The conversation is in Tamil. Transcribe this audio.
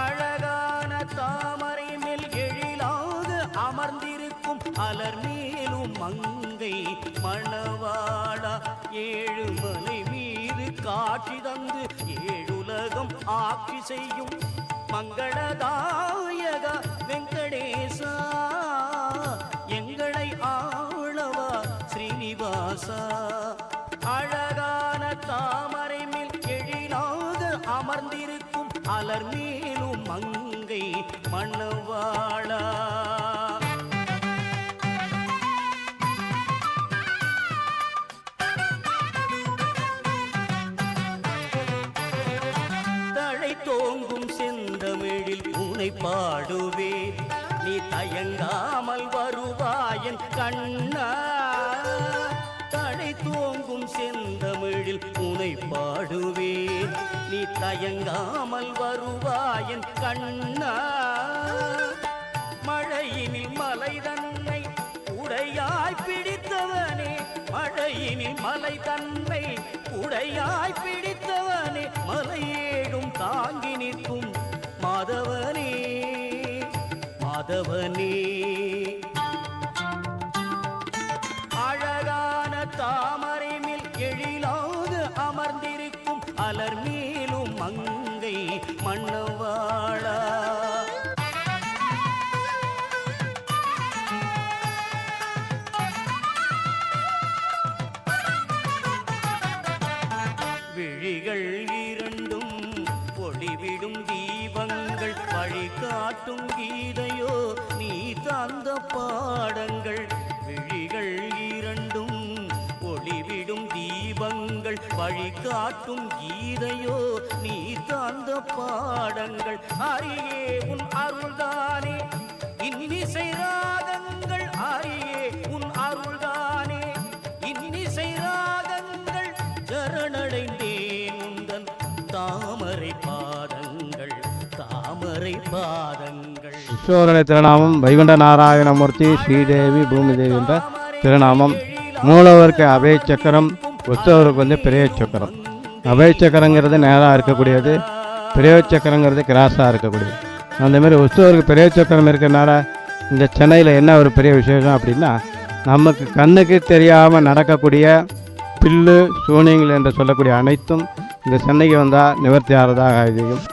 அழகான தாமரை மேல் எழிலாக அமர்ந்திருக்கும் அலர் மேலும் மங்கை மணவாளா ஏழுமலை மீது காட்சி தந்து ஏழுலகம் ஆட்சி செய்யும் மங்களதாயக வெங்கடேசா எங்களை ஆளவா ஸ்ரீனிவாசா. அழகான தாமரை மேல் எழிலாக அமர்ந்திருக்கும் அலர் மேலும் மங்கை மணவாளா. தழை தோங்கும் செந்தமிழில் உனை பாடுவே நீ தயங்காமல் வருவாயன் கண்ணா. தழை தோங்கும் செந்தமிழில் உனை பாடுவே நீ தயங்காமல் வருவாயன் கண்ணா. மழையினில் மலை தன்னை உடையாய் பிடித்தவனே மழையினில் மலை தன்னை உடையாய் பிடித்தவனே மலையேடும் தாங்கி நிற்கும் மாதவனே மாதவனே. அழகான தாமரை மேல் எழிலாக அமர்ந்திருக்கும் அலர் மேலும் மங்கை மணவாளா. விழிகள் இரண்டும் ஒளிவிடும் தீபங்கள் வழிகாட்டும் கீதையோ நீ தந்த பாடங்கள். விழிகள் இரண்டும் ஒளிவிடும் தீபங்கள் வழிகாட்டும் கீதையோ நீ தந்த பாடங்கள். அரியே உன் அருள்தானே இன்னிசை ராகங்கள் அரியே உன் அருள்தானே இன்னிசை ராகங்கள். சரணடைந்தேன் உந்தன் தாமரை பாதங்கள் தாமரை பாதங்கள். ஈஸ்வரனுடைய திருநாமம் வைகுண்ட நாராயணமூர்த்தி ஸ்ரீதேவி பூமிதேவி என்ற திருநாமம். மூலவருக்கு அபய சக்கரம், உற்சவருக்கு பெரிய சக்கரம். அபய சக்கரங்கிறது நேராக இருக்கக்கூடியது, பெரிய சக்கரங்கிறது கிராஸாக இருக்கக்கூடியது. அந்தமாரி உற்சவருக்கு பெரிய சக்கரம் இருக்கிறனால இந்த சென்னையில் என்ன ஒரு பெரிய விசேஷம் அப்படின்னா, நமக்கு கண்ணுக்கு தெரியாமல் நடக்கக்கூடிய பில்லு சூனியங்கள் என்று சொல்லக்கூடிய அனைத்தும் இந்த சென்னைக்கு வந்தால் நிவர்த்தி ஆகிறதாக இருக்கும்.